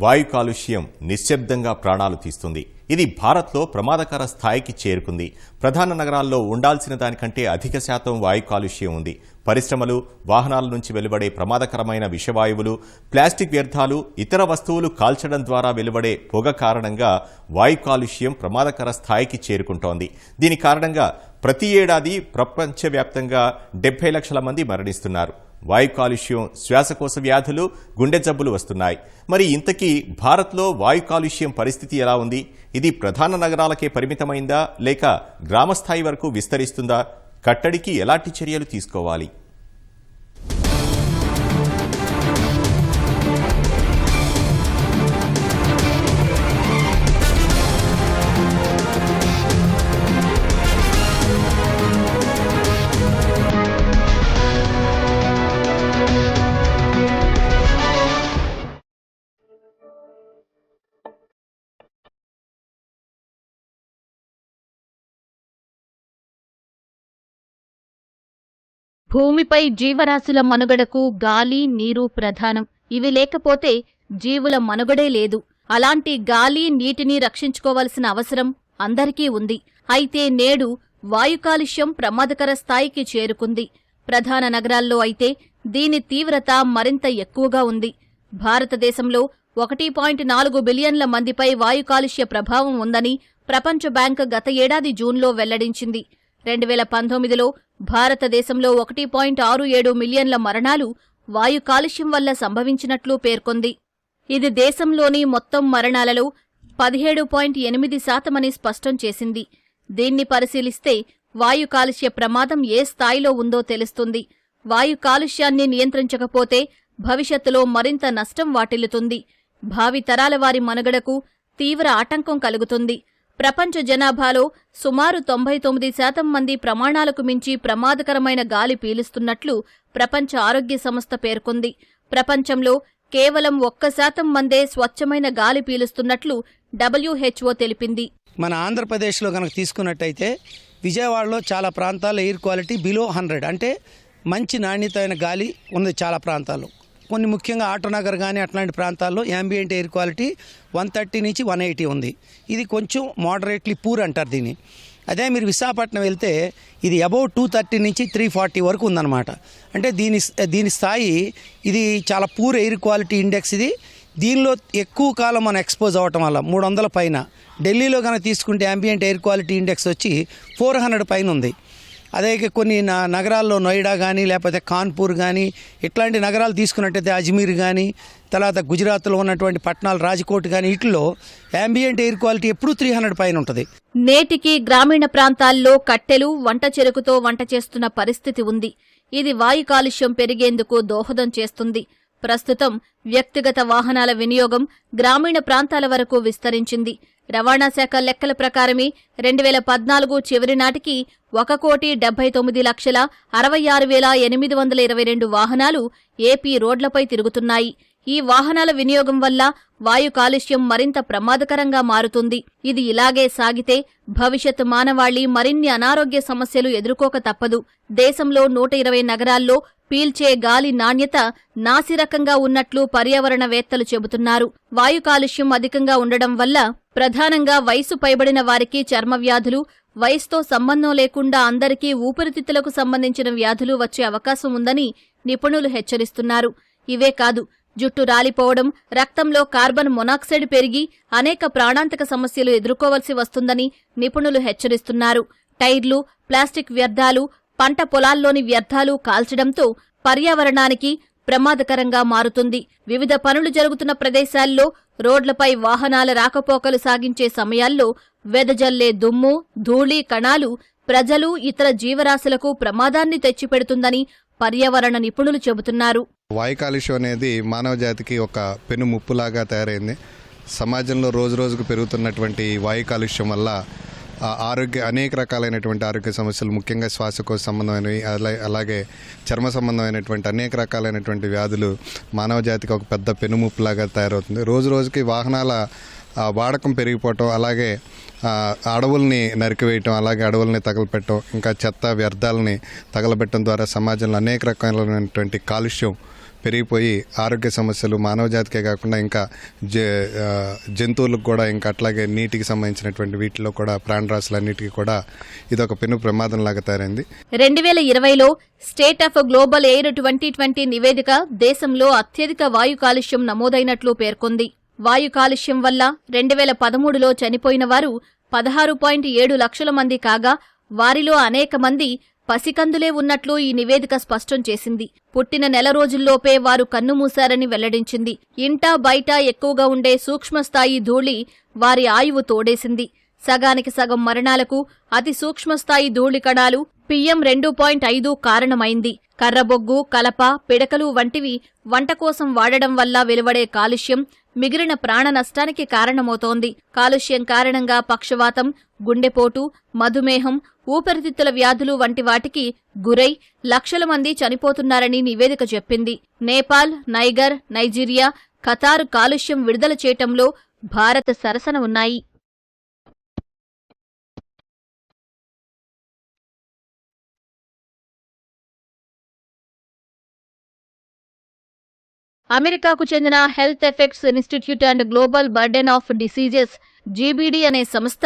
వాయు కాలుష్యం నిశ్శబ్దంగా ప్రాణాలు తీస్తుంది. ఇది భారత్లో ప్రమాదకర స్థాయికి చేరుకుంది. ప్రధాన నగరాల్లో ఉండాల్సిన దానికంటే అధిక శాతం వాయు కాలుష్యం ఉంది. పరిశ్రమలు, వాహనాల నుంచి వెలువడే ప్రమాదకరమైన విషవాయువులు, ప్లాస్టిక్ వ్యర్థాలు, ఇతర వస్తువులు కాల్చడం ద్వారా వెలువడే పొగ కారణంగా వాయు కాలుష్యం ప్రమాదకర స్థాయికి చేరుకుంటోంది. దీని కారణంగా ప్రతి ఏడాది ప్రపంచవ్యాప్తంగా 70 లక్షల మంది మరణిస్తున్నారు. వాయు కాలుష్యం, శ్వాసకోశ వ్యాధులు, గుండె జబ్బులు వస్తున్నాయి. మరి ఇంతకీ భారత్లో వాయు కాలుష్యం పరిస్థితి ఎలా ఉంది? ఇది ప్రధాన నగరాలకే పరిమితమైందా లేక గ్రామస్థాయి వరకు విస్తరిస్తుందా? కట్టడికి ఎలాంటి చర్యలు తీసుకోవాలి? భూమిపై జీవరాశుల మనుగడకు గాలి, నీరు ప్రధానం. ఇవి లేకపోతే జీవుల మనుగడే లేదు. అలాంటి గాలి, నీటిని రక్షించుకోవలసిన అవసరం అందరికీ ఉంది. అయితే నేడు వాయు కాలుష్యం ప్రమాదకర స్థాయికి చేరుకుంది. ప్రధాన నగరాల్లో అయితే దీని తీవ్రత మరింత ఎక్కువగా ఉంది. భారతదేశంలో 1.4 బిలియన్ల మందిపై వాయు కాలుష్య ప్రభావం ఉందని ప్రపంచ బ్యాంక్ గత ఏడాది జూన్లో వెల్లడించింది. 2019లో భారతదేశంలో 1.67 మిలియన్ల మరణాలు వాయు కాలుష్యం వల్ల సంభవించినట్లు పేర్కొంది. ఇది దేశంలోని మొత్తం మరణాలలో 17.8% అని స్పష్టం చేసింది. దీన్ని పరిశీలిస్తే వాయు కాలుష్య ప్రమాదం ఏ స్థాయిలో ఉందో తెలుస్తుంది. వాయు కాలుష్యాన్ని నియంత్రించకపోతే భవిష్యత్తులో మరింత నష్టం వాటిల్లుతుంది. భావితరాల వారి మనుగడకు తీవ్ర ఆటంకం కలుగుతుంది. ప్రపంచ జనాభాలో సుమారు 99% మంది ప్రమాణాలకు మించి ప్రమాదకరమైన గాలి పీలుస్తున్నట్లు ప్రపంచ ఆరోగ్య సంస్థ పేర్కొంది. ప్రపంచంలో కేవలం 1% మందే స్వచ్ఛమైన గాలి పీలుస్తున్నట్లు WHO తెలిపింది. మన ఆంధ్రప్రదేశ్లో కనుక తీసుకున్నట్టయితే విజయవాడలో చాలా ప్రాంతాల్లో ఎయిర్ క్వాలిటీ బిలో 100 అంటే మంచి నాణ్యతమైన గాలి ఉంది. చాలా ప్రాంతాల్లో కొన్ని ముఖ్యంగా ఆటోనగర్ కానీ అట్లాంటి ప్రాంతాల్లో యాంబియంట్ ఎయిర్ క్వాలిటీ 130 నుంచి 180 ఉంది. ఇది కొంచెం మోడరేట్లీ పూర్ అంటారు దీన్ని. అదే మీరు విశాఖపట్నం వెళ్తే ఇది అబౌవ్ 230 నుంచి 340 వరకు ఉందన్నమాట. అంటే దీని స్థాయి ఇది చాలా పూర్ ఎయిర్ క్వాలిటీ ఇండెక్స్. ఇది దీనిలో ఎక్కువ కాలం మనం ఎక్స్పోజ్ అవ్వటం వల్ల 300 పైన. ఢిల్లీలో కనుక తీసుకుంటే యాంబియంట్ ఎయిర్ క్వాలిటీ ఇండెక్స్ వచ్చి 400 పైన ఉంది. అదే కొన్ని నగరాల్లో నోయిడా కానీ లేకపోతే కాన్పూర్ కానీ ఇట్లాంటి నగరాలు తీసుకున్నట్టయితే అజ్మీర్ కానీ తర్వాత గుజరాత్లో ఉన్నటువంటి పట్టణాలు రాజ్కోట్ కానీ వీటిలో యాంబియంట్ ఎయిర్ క్వాలిటీ ఎప్పుడూ 300 పైన ఉంటుంది. నేటికి గ్రామీణ ప్రాంతాల్లో కట్టెలు, వంట చెరుకుతో వంట చేస్తున్న పరిస్థితి ఉంది. ఇది వాయు కాలుష్యం పెరిగేందుకు దోహదం చేస్తుంది. ప్రస్తుతం వ్యక్తిగత వాహనాల వినియోగం గ్రామీణ ప్రాంతాల వరకు విస్తరించింది. రవాణా శాఖ లెక్కల ప్రకారమే 2014 చివరి నాటికి 1,79,66,822 వాహనాలు ఏపీ రోడ్లపై తిరుగుతున్నాయి. ఈ వాహనాల వినియోగం వల్ల వాయు కాలుష్యం మరింత ప్రమాదకరంగా మారుతుంది. ఇది ఇలాగే సాగితే భవిష్యత్ మానవాళి మరిన్ని అనారోగ్య సమస్యలు ఎదుర్కోక తప్పదు. దేశంలో 120 నగరాల్లో పీల్చే గాలి నాణ్యత నాసిరకంగా ఉన్నట్లు పర్యావరణవేత్తలు చెబుతున్నారు. వాయు కాలుష్యం అధికంగా ఉండడం వల్ల ప్రధానంగా వయసు పైబడిన వారికి చర్మ వ్యాధులు, వయసుతో సంబంధం లేకుండా అందరికీ ఊపిరితిత్తులకు సంబంధించిన వ్యాధులు వచ్చే అవకాశం ఉందని నిపుణులు హెచ్చరిస్తున్నారు. ఇవే కాదు, జుట్టు రాలిపోవడం, రక్తంలో కార్బన్ మొనాక్సైడ్ పెరిగి అనేక ప్రాణాంతక సమస్యలు ఎదుర్కోవలసి వస్తుందని నిపుణులు హెచ్చరిస్తున్నారు. టైర్లు, ప్లాస్టిక్ వ్యర్థాలు, పంట పొలాల్లోని వ్యర్థాలు కాల్చడంతో పర్యావరణానికి ప్రమాదకరంగా మారుతుంది. వివిధ పనులు జరుగుతున్న ప్రదేశాల్లో రోడ్లపై వాహనాల రాకపోకలు సాగించే సమయాల్లో వెదజల్లే దుమ్ము, ధూళి కణాలు ప్రజలు, ఇతర జీవరాశులకు ప్రమాదాన్ని తెచ్చిపెడుతుందని పర్యావరణ నిపుణులు చెబుతున్నారు. వాయు కాలుష్యం అనేది మానవ జాతికి ఒక పెను ముప్పులాగా తయారైంది. సమాజంలో రోజు రోజుకు పెరుగుతున్నటువంటి వాయు కాలుష్యం వల్ల అనేక రకాలైనటువంటి ఆరోగ్య సమస్యలు, ముఖ్యంగా శ్వాసకోశ సంబంధమైనవి, అలాగే చర్మ సంబంధమైనటువంటి అనేక రకాలైనటువంటి వ్యాధులు మానవ జాతికి ఒక పెద్ద పెనుముప్పులాగా తయారవుతుంది. రోజు రోజుకి వాహనాల వాడకం పెరిగిపోవటం, అలాగే అడవుల్ని నరికివేయటం, అలాగే అడవుల్ని తగలపెట్టడం, ఇంకా చెత్త వ్యర్థాలని తగలబెట్టడం ద్వారా సమాజంలో అనేక రకాలైనటువంటి కాలుష్యం పెరిగిపోయి ఆరోగ్య సమస్యలు మానవ జాతికే కాకుండా ఇంకా జంతువులకు కూడా, ఇంకా అట్లాగే నీటికి సంబంధించినటువంటి వీటిలో కూడా, ప్రాణరాశులన్నిటికీ కూడా ఇదొక పెను ప్రమాదంలాగా తయారైంది. 2020లో స్టేట్ ఆఫ్ గ్లోబల్ ఎయిర్ 2020 నివేదిక దేశంలో అత్యధిక వాయు కాలుష్యం నమోదైనట్లు పేర్కొంది. వాయు కాలుష్యం వల్ల 2013లో చనిపోయిన వారు 16.7 లక్షల మంది కాగా, వారిలో అనేక మంది పసికందులే ఉన్నట్లు ఈ నివేదిక స్పష్టం చేసింది. పుట్టిన నెల రోజుల్లోపే వారు కన్నుమూశారని వెల్లడించింది. ఇంటా బయట ఎక్కువగా ఉండే సూక్ష్మస్థాయి ధూళి వారి ఆయువు తోడేసింది. సగానికి సగం మరణాలకు అతి సూక్ష్మస్థాయి ధూళి కణాలు PM2.5 కారణమైంది. కర్రబొగ్గు, కలప, పిడకలు వంటివి వంట కోసం వాడడం వల్ల వెలువడే కాలుష్యం మిగిలిన ప్రాణ నష్టానికి కారణమవుతోంది. కాలుష్యం కారణంగా పక్షవాతం, గుండెపోటు, మధుమేహం, ఊపిరితిత్తుల వ్యాధులు వంటి వాటికి గురై లక్షల మంది చనిపోతున్నారని నివేదిక చెప్పింది. నేపాల్, నైగర్, నైజీరియా, ఖతార్ కాలుష్యం విడుదల చేయటంలో భారత్ సరసన ఉన్నాయి. అమెరికాకు చెందిన health effects institute and global burden of diseases GBD అనే సంస్థ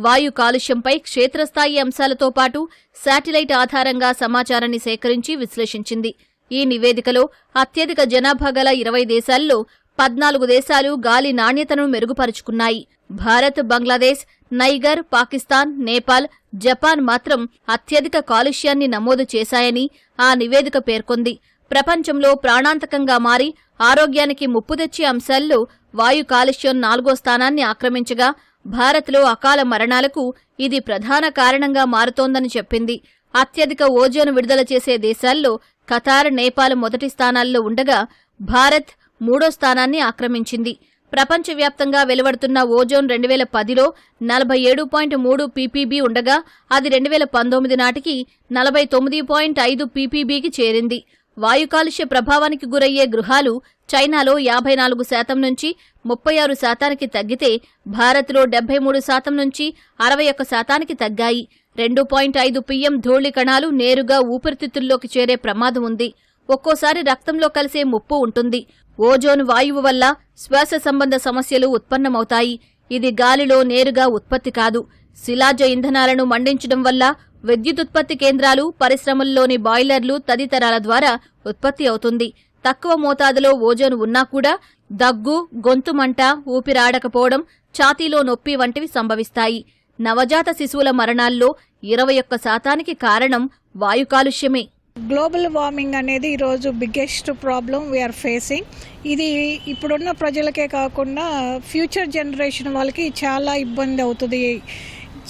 వాయు కాలుష్యంపై క్షేత్రస్థాయి అంశాలతో పాటు శాటిలైట్ ఆధారంగా సమాచారాన్ని సేకరించి విశ్లేషించింది. ఈ నివేదికలో అత్యధిక జనాభా గల 20 దేశాల్లో 14 దేశాలు గాలి నాణ్యతను మెరుగుపరుచుకున్నాయి. భారత్, బంగ్లాదేశ్, నైగర్, పాకిస్తాన్, నేపాల్, జపాన్ మాత్రం అత్యధిక కాలుష్యాన్ని నమోదు చేశాయని ఆ నివేదిక పేర్కొంది. ప్రపంచంలో ప్రాణాంతకంగా మారి ఆరోగ్యానికి ముప్పు తెచ్చే అంశాల్లో వాయు కాలుష్యం 4వ స్థానాన్ని ఆక్రమించగా, భారత్లో అకాల మరణాలకు ఇది ప్రధాన కారణంగా మారుతోందని చెప్పింది. అత్యధిక ఓజోన్ విడుదల చేసే దేశాల్లో ఖతార్, నేపాల్ మొదటి స్థానాల్లో ఉండగా, భారత్ 3వ స్థానాన్ని ఆక్రమించింది. ప్రపంచవ్యాప్తంగా వెలువడుతున్న ఓజోన్ 2010లో 47.3 ppb ఉండగా, అది 2019 నాటికి 49.5 ppbకి చేరింది. వాయు కాలుష్య ప్రభావానికి గురయ్యే గృహాలు చైనాలో 54% నుంచి 36% తగ్గితే, భారత్లో 73% నుంచి 61% తగ్గాయి. 2.5 pm ధూళి కణాలు నేరుగా ఊపిరితిత్తుల్లోకి చేరే ప్రమాదం ఉంది. ఒక్కోసారి రక్తంలో కలిసే ముప్పు ఉంటుంది. ఓజోన్ వాయువు వల్ల శ్వాస సంబంధ సమస్యలు ఉత్పన్నమవుతాయి. ఇది గాలిలో నేరుగా ఉత్పత్తి కాదు. శిలాజ ఇంధనాలను మండించడం వల్ల విద్యుదుత్పత్తి కేంద్రాలు, పరిశ్రమల్లోని బాయిలర్లు తదితరాల ద్వారా ఉత్పత్తి అవుతుంది. తక్కువ మోతాదులో ఓజోన్ ఉన్నా కూడా దగ్గు, గొంతుమంట, ఊపిరాడకపోవడం, ఛాతీలో నొప్పి వంటివి సంభవిస్తాయి. నవజాత శిశువుల మరణాల్లో 21% కారణం వాయు కాలుష్యమే. గ్లోబల్ వార్మింగ్ అనేది ఈరోజు బిగ్గెస్ట్ ప్రాబ్లం వీఆర్ ఫేసింగ్. ఇది ఇప్పుడున్న ప్రజలకే కాకుండా ఫ్యూచర్ జనరేషన్ వాళ్ళకి చాలా ఇబ్బంది అవుతుంది.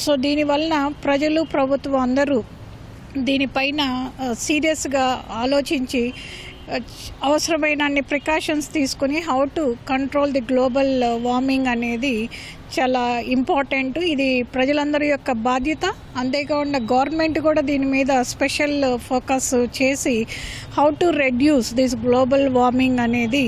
సో దీనివలన ప్రజలు, ప్రభుత్వం అందరూ దీనిపైన సీరియస్గా ఆలోచించి అవసరమైన అన్ని ప్రికాషన్స్ తీసుకుని how to control the global warming అనేది చాలా ఇంపార్టెంట్. ఇది ప్రజలందరి యొక్క బాధ్యత. అంతేకాకుండా గవర్నమెంట్ కూడా దీని మీద స్పెషల్ ఫోకస్ చేసి how to reduce this global warming అనేది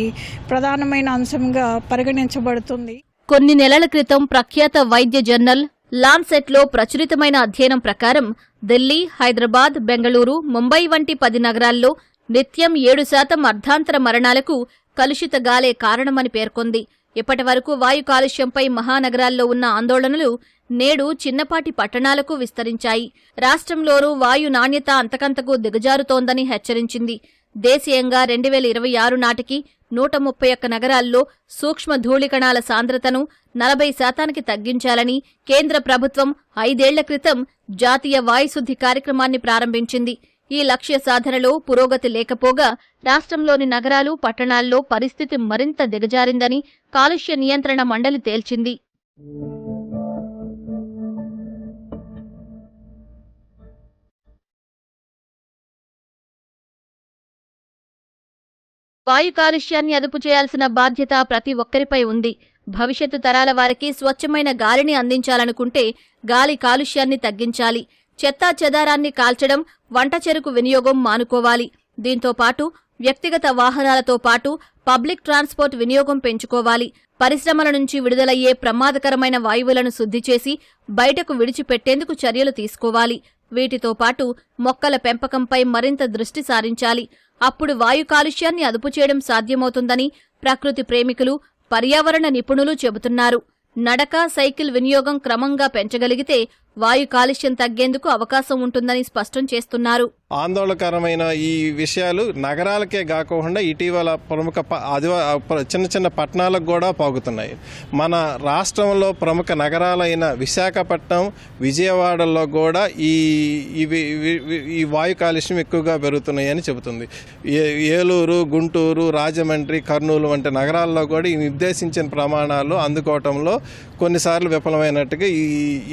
ప్రధానమైన అంశంగా పరిగణించబడుతుంది. కొన్ని నెలల క్రితం ప్రఖ్యాత వైద్య జర్నల్ లాన్సెట్లో ప్రచురితమైన అధ్యయనం ప్రకారం ఢిల్లీ, హైదరాబాద్, బెంగళూరు, ముంబై వంటి 10 నగరాల్లో నిత్యం 7% అర్ధాంతర మరణాలకు కలుషిత గాలే కారణమని పేర్కొంది. ఇప్పటివరకు వాయు కాలుష్యంపై మహానగరాల్లో ఉన్న ఆందోళనలు నేడు చిన్నపాటి పట్టణాలకు విస్తరించాయి. రాష్ట్రంలోనూ వాయు నాణ్యత అంతకంతకు దిగజారుతోందని హెచ్చరించింది. దేశీయంగా 2026 నాటికి 131 నగరాల్లో సూక్ష్మ ధూళికణాల సాంద్రతను 40% తగ్గించాలని కేంద్ర ప్రభుత్వం 5 ఏళ్ల క్రితం జాతీయ వాయుశుద్ధి కార్యక్రమాన్ని ప్రారంభించింది. ఈ లక్ష్య సాధనలో పురోగతి లేకపోగా రాష్ట్రంలోని నగరాలు, పట్టణాల్లో పరిస్థితి మరింత దిగజారిందని కాలుష్య నియంత్రణ మండలి తేల్చింది. వాయు కాలుష్యాన్ని అదుపు చేయాల్సిన బాధ్యత ప్రతి ఒక్కరిపై ఉంది. భవిష్యత్తు తరాల వారికి స్వచ్ఛమైన గాలిని అందించాలనుకుంటే గాలి కాలుష్యాన్ని తగ్గించాలి. చెత్తా చెదారాన్ని కాల్చడం, వంట చెరుకు వినియోగం మానుకోవాలి. దీంతో పాటు వ్యక్తిగత వాహనాలతో పాటు పబ్లిక్ ట్రాన్స్పోర్ట్ వినియోగం పెంచుకోవాలి. పరిశ్రమల నుంచి విడుదలయ్యే ప్రమాదకరమైన వాయువులను శుద్ధి చేసి బయటకు విడిచిపెట్టేందుకు చర్యలు తీసుకోవాలి. వీటితో పాటు మొక్కల పెంపకంపై మరింత దృష్టి సారించాలి. అప్పుడు వాయు కాలుష్యాన్ని అదుపు చేయడం సాధ్యమవుతుందని ప్రకృతి ప్రేమికులు, పర్యావరణ నిపుణులు చెబుతున్నారు. నడక, సైకిల్ వినియోగం క్రమంగా పెంచగలిగితే వాయు కాలుష్యం తగ్గేందుకు అవకాశం ఉంటుందని స్పష్టం చేస్తున్నారు. ఆందోళనకరమైన ఈ విషయాలు నగరాలకే కాకుండా ఇటీవల ప్రముఖ చిన్న చిన్న పట్టణాలకు కూడా పాకుతున్నాయి. మన రాష్ట్రంలో ప్రముఖ నగరాలైన విశాఖపట్నం, విజయవాడలో కూడా ఈ వాయు కాలుష్యం ఎక్కువగా పెరుగుతున్నాయని చెబుతుంది. ఏలూరు, గుంటూరు, రాజమండ్రి, కర్నూలు వంటి నగరాల్లో కూడా ఈ నిర్దేశించిన ప్రమాణాలు అందుకోవటంలో కొన్నిసార్లు విఫలమైనట్టుగా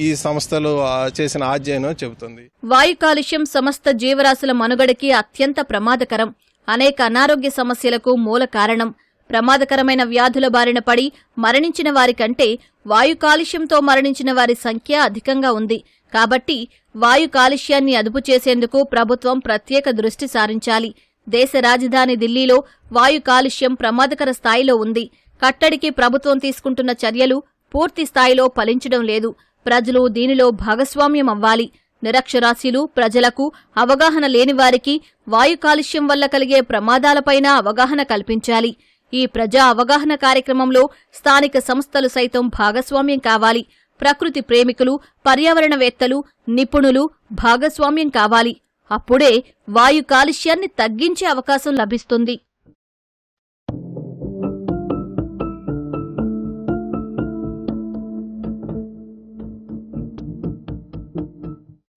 ఈ సంస్థలు చేసిన అధ్యయనం చెబుతుంది. వాయు కాలుష్యం సమస్త జీవరాశుల మనుగడకి అత్యంత ప్రమాదకరం. అనేక అనారోగ్య సమస్యలకు మూల కారణం. ప్రమాదకరమైన వ్యాధుల బారిన పడి మరణించిన వారి కంటే వాయు కాలుష్యంతో మరణించిన వారి సంఖ్య అధికంగా ఉంది. కాబట్టి వాయు కాలుష్యాన్ని అదుపు చేసేందుకు ప్రభుత్వం ప్రత్యేక దృష్టి సారించాలి. దేశ రాజధాని ఢిల్లీలో వాయు కాలుష్యం ప్రమాదకర స్థాయిలో ఉంది. కట్టడికి ప్రభుత్వం తీసుకుంటున్న చర్యలు పూర్తి స్థాయిలో ఫలించడం లేదు. ప్రజలు దీనిలో భాగస్వామ్యం అవ్వాలి. నిరక్షరాస్యులు, ప్రజలకు అవగాహన లేనివారికి వాయు కాలుష్యం వల్ల కలిగే ప్రమాదాలపైన అవగాహన కల్పించాలి. ఈ ప్రజా అవగాహన కార్యక్రమంలో స్థానిక సంస్థలు సైతం భాగస్వామ్యం కావాలి. ప్రకృతి ప్రేమికులు, పర్యావరణవేత్తలు, నిపుణులు భాగస్వామ్యం కావాలి. అప్పుడే వాయు కాలుష్యాన్ని తగ్గించే అవకాశం లభిస్తుంది.